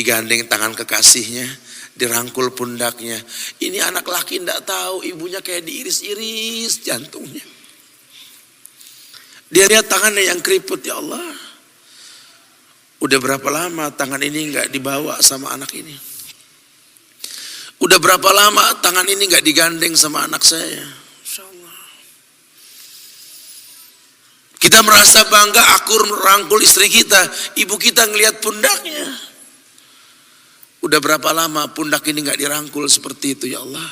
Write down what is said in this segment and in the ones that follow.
digandeng tangan kekasihnya, dirangkul pundaknya. Ini anak laki tidak tahu ibunya kayak diiris-iris jantungnya. Dia lihat tangannya yang keriput, ya Allah. Udah berapa lama tangan ini nggak dibawa sama anak ini? Udah berapa lama tangan ini nggak digandeng sama anak saya? Insya Allah. Kita merasa bangga akur merangkul istri kita, ibu kita ngelihat pundaknya. Udah berapa lama pundak ini nggak dirangkul seperti itu, ya Allah.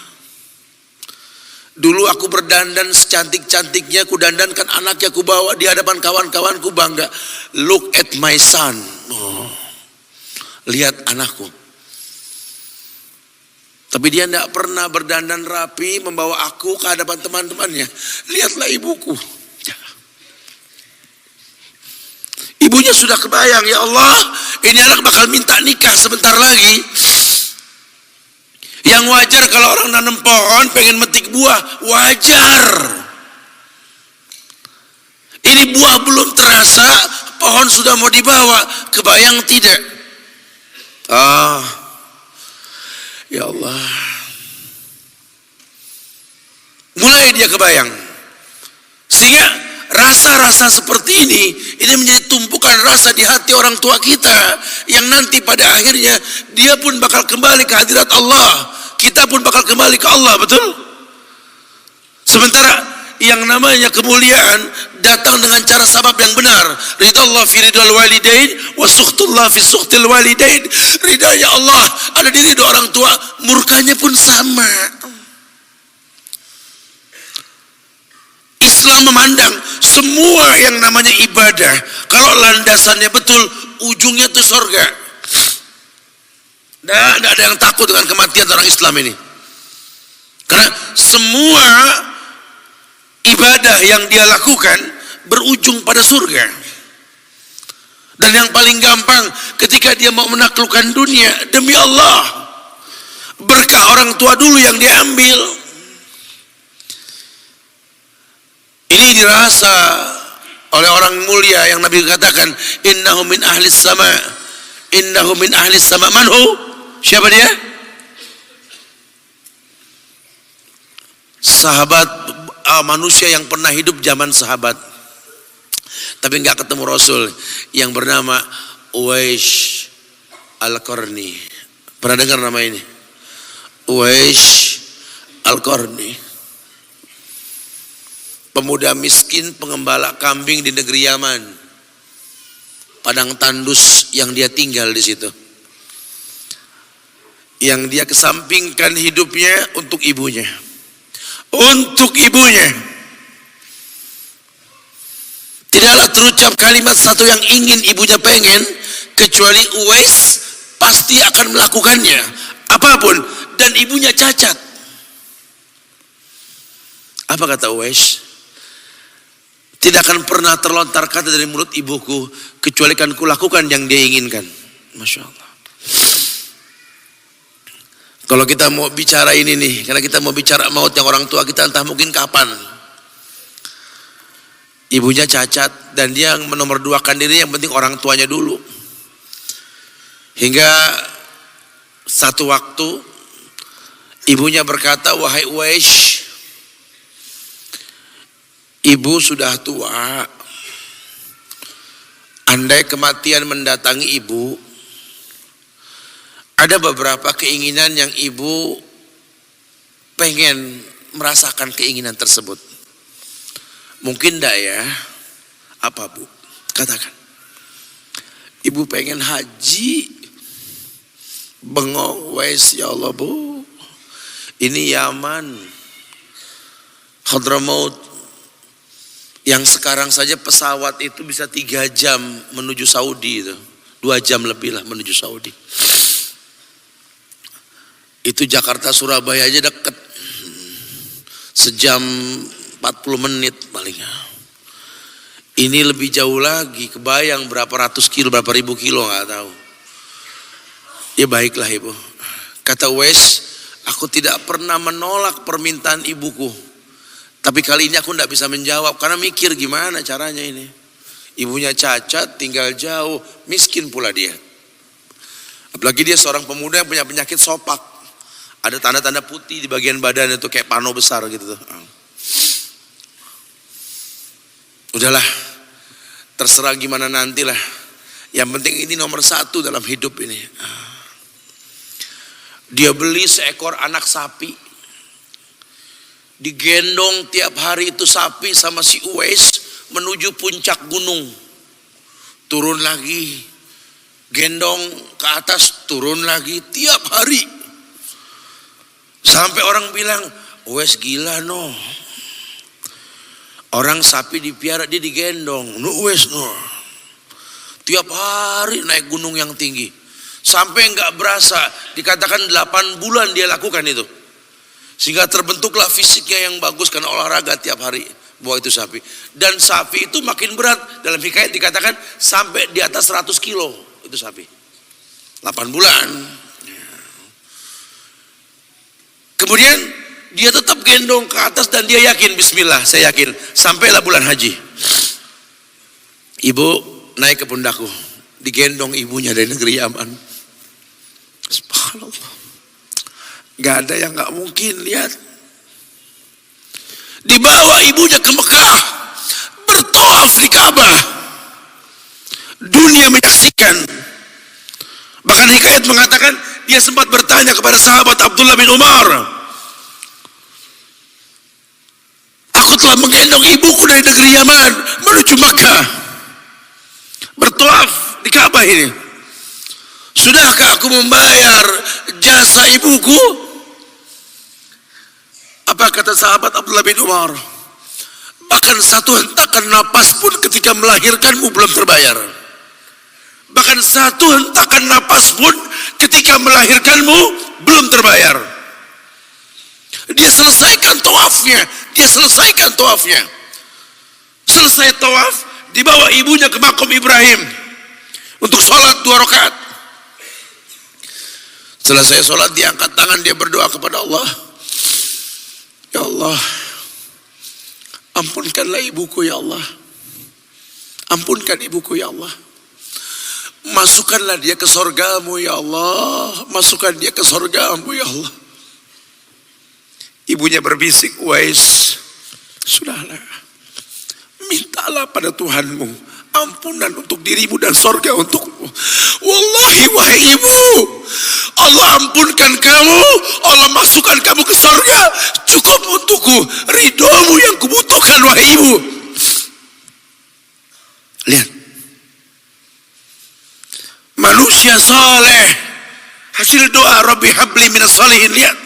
Dulu aku berdandan secantik-cantiknya, ku dandankan anaknya, ku bawa di hadapan kawan-kawanku bangga. Look at my son. Oh, lihat anakku. Tapi dia tidak pernah berdandan rapi membawa aku ke hadapan teman-temannya. Lihatlah ibuku. Ibunya sudah kebayang, ya Allah, ini anak bakal minta nikah sebentar lagi. Yang wajar kalau orang nanam pohon pengen metik buah, wajar. Ini buah belum terasa, pohon sudah mau dibawa, kebayang tidak? Ya Allah. Mulai dia kebayang. Sehingga rasa-rasa seperti ini menjadi tumpukan rasa di hati orang tua kita, yang nanti pada akhirnya dia pun bakal kembali ke hadirat Allah, kita pun bakal kembali ke Allah, betul? Sementara yang namanya kemuliaan datang dengan cara sabab yang benar. Ridallah fi ridal walidain wa sukhtullah fi sukhtil walidain. Ridanya Allah ada di ridha orang tua, murkanya pun sama. Islam memandang semua yang namanya ibadah, kalau landasannya betul, ujungnya itu surga. Tidak ada yang takut dengan kematian orang Islam ini. Karena semua ibadah yang dia lakukan berujung pada surga. Dan yang paling gampang ketika dia mau menaklukkan dunia, demi Allah, berkah orang tua dulu yang diambil. Ini dirasa oleh orang mulia yang Nabi katakan, innahu min ahlis sama, innahu min ahlis sama. Manhu? Siapa dia? Sahabat, manusia yang pernah hidup zaman sahabat tapi nggak ketemu Rasul, yang bernama Uwais Al-Qarni. Pernah dengar nama ini? Uwais Al-Qarni, pemuda miskin pengembala kambing di negeri Yaman. Padang tandus yang dia tinggal di situ, yang dia kesampingkan hidupnya untuk ibunya. Untuk ibunya. Tidaklah terucap kalimat satu yang ingin ibunya pengen, kecuali Uwais pasti akan melakukannya, apapun, dan ibunya cacat. Apa kata Uwais? Tidak akan pernah terlontar kata dari mulut ibuku kecuali kan kulakukan yang dia inginkan. Masya Allah. Kalau kita mau bicara ini nih, karena kita mau bicara maut yang orang tua kita, entah mungkin kapan. Ibunya cacat dan dia menomorduakan diri, yang penting orang tuanya dulu. Hingga satu waktu ibunya berkata, wahai Uwais, ibu sudah tua. Andai kematian mendatangi ibu, ada beberapa keinginan yang ibu pengen merasakan keinginan tersebut. Mungkin enggak ya? Apa bu? Katakan. Ibu pengen haji. Bengong, wes ya Allah bu. Ini Yaman, Hadramaut, yang sekarang saja pesawat itu bisa 3 jam menuju Saudi itu. 2 jam lebih lah menuju Saudi. Itu Jakarta Surabaya aja deket, sejam 40 menit palingnya. Ini lebih jauh lagi, kebayang berapa ratus kilo, berapa ribu kilo nggak tahu. Ya baiklah ibu. Kata Uwais, aku tidak pernah menolak permintaan ibuku, tapi kali ini aku tidak bisa menjawab karena mikir gimana caranya ini. Ibunya cacat, tinggal jauh, miskin pula dia. Apalagi dia seorang pemuda yang punya penyakit sopak. Ada tanda-tanda putih di bagian badan itu kayak pano besar gitu tuh. Udahlah, terserah gimana nantilah. Yang penting ini nomor satu dalam hidup ini. Dia beli seekor anak sapi. Digendong tiap hari itu sapi sama si Uwais menuju puncak gunung. Turun lagi. Gendong ke atas, turun lagi tiap hari. Sampai orang bilang, Uwais gila no. Orang sapi dipiara, dia digendong. No Uwais no. Tiap hari naik gunung yang tinggi. Sampai nggak berasa, dikatakan 8 bulan dia lakukan itu. Sehingga terbentuklah fisiknya yang bagus karena olahraga tiap hari. Bawa itu sapi. Dan sapi itu makin berat. Dalam hikayat dikatakan sampai di atas 100 kilo itu sapi. 8 bulan. Kemudian dia tetap gendong ke atas dan dia yakin, bismillah, saya yakin. Sampailah bulan haji. Ibu naik ke pundakku. Digendong ibunya dari negeri Yaman. Subhanallah. Gak ada yang gak mungkin, lihat. Dibawa ibunya ke Mekah. Bertawaf di Ka'bah. Dunia menyaksikan. Bahkan hikayat mengatakan dia sempat bertanya kepada sahabat Abdullah bin Umar, aku telah menggendong ibuku dari negeri Yaman menuju Makkah, bertawaf di Ka'bah ini. Sudahkah aku membayar jasa ibuku? Apa kata sahabat Abdullah bin Umar? Bahkan satu hentakan napas pun ketika melahirkanmu belum terbayar. Bahkan satu hentakan napas pun ketika melahirkanmu belum terbayar. Dia selesaikan tawafnya. Selesai tawaf, dibawa ibunya ke makam Ibrahim untuk sholat 2 rakaat. Selesai sholat, dia angkat tangan, dia berdoa kepada Allah. Ya Allah, ampunkanlah ibuku ya Allah. Ampunkan ibuku ya Allah. Masukkanlah dia ke surgamu ya Allah. Masukkan dia ke surgamu ya Allah. Ibunya berbisik, Uwais, sudahlah, mintalah pada Tuhanmu ampunan untuk dirimu dan surga untukmu. Wallahi wahai ibu, Allah ampunkan kamu, Allah masukkan kamu ke surga, cukup untukku. Ridhomu yang kubutuhkan wahai ibu. Lihat, manusia saleh hasil doa Rabbi habli minas salihin. Lihat,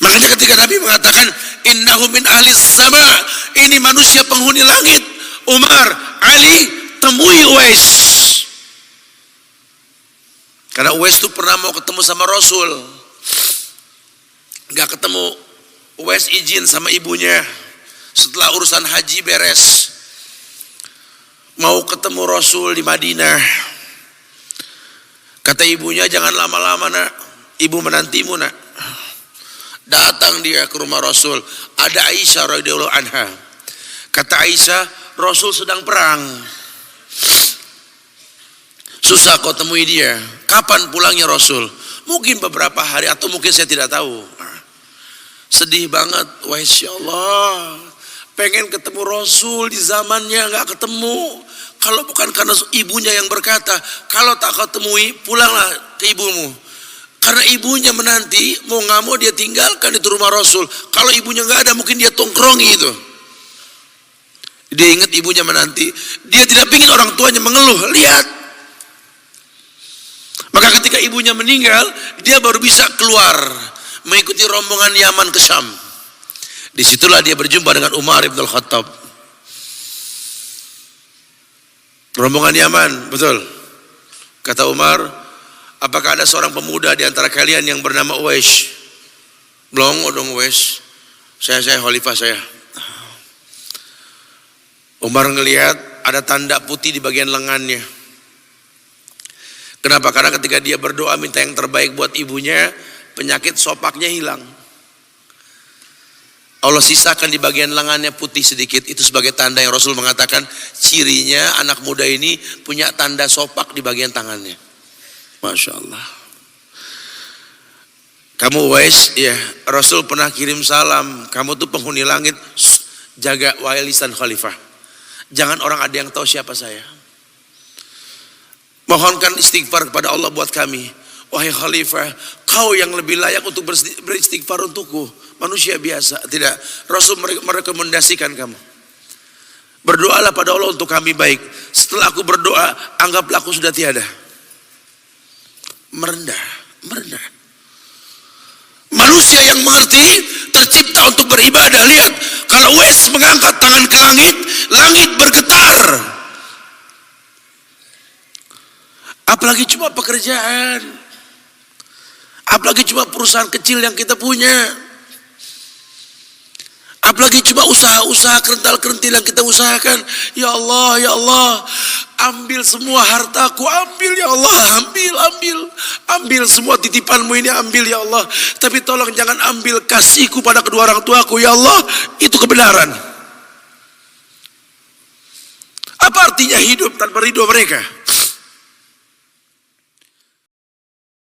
makanya ketika Nabi mengatakan innahu min ahli sama, ini manusia penghuni langit. Umar, Ali, temui Uwais. Karena Uwais itu pernah mau ketemu sama Rasul, gak ketemu. Uwais izin sama ibunya setelah urusan haji beres, mau ketemu Rasul di Madinah. Kata ibunya, jangan lama-lama nak, ibu menantimu nak. Datang dia ke rumah Rasul. Ada Aisyah radhiyallahu anha. Kata Aisyah, Rasul sedang perang, susah kau temui dia. Kapan pulangnya Rasul? Mungkin beberapa hari atau mungkin saya tidak tahu. Sedih banget. Wah, insya Allah pengen ketemu Rasul di zamannya, nggak ketemu. Kalau bukan karena ibunya yang berkata, kalau tak kau temui, pulanglah ke ibumu. Karena ibunya menanti, mau nggak mau dia tinggalkan itu rumah Rasul. Kalau ibunya nggak ada, mungkin dia tongkrongi itu. Dia ingat ibunya menanti, dia tidak ingin orang tuanya mengeluh. Lihat, maka ketika ibunya meninggal, dia baru bisa keluar mengikuti rombongan Yaman ke Syam. Disitulah dia berjumpa dengan Umar ibn al-Khattab. Rombongan Yaman, betul. Kata Umar, apakah ada seorang pemuda di antara kalian yang bernama Uwais? Belum dong Uwais. Saya khalifah saya. Umar ngelihat ada tanda putih di bagian lengannya. Kenapa? Karena ketika dia berdoa minta yang terbaik buat ibunya, penyakit sopaknya hilang. Allah sisakan di bagian lengannya putih sedikit. Itu sebagai tanda yang Rasul mengatakan cirinya anak muda ini punya tanda sopak di bagian tangannya. Masya Allah. Kamu Uwais, ya Rasul pernah kirim salam, kamu tuh penghuni langit, jaga walisan khalifah. Jangan orang ada yang tahu siapa saya. Mohonkan istighfar kepada Allah buat kami. Wahai khalifah, kau yang lebih layak untuk beristighfar untukku. Manusia biasa, tidak. Rasul merekomendasikan kamu. Berdoalah pada Allah untuk kami baik. Setelah aku berdoa, anggaplah aku sudah tiada. Merendah. Manusia yang mengerti tercipta untuk beribadah. Lihat, kalau Uwais mengangkat tangan ke langit, langit bergetar. Apalagi cuma pekerjaan, apalagi cuma perusahaan kecil yang kita punya, apalagi cuma usaha-usaha kerental-kerentil yang kita usahakan. Ya Allah, ambil semua hartaku, ambil ya Allah, ambil semua titipanmu ini, ambil ya Allah. Tapi tolong jangan ambil kasihku pada kedua orang tuaku, ya Allah. Itu kebenaran. Apa artinya hidup tanpa ridho mereka?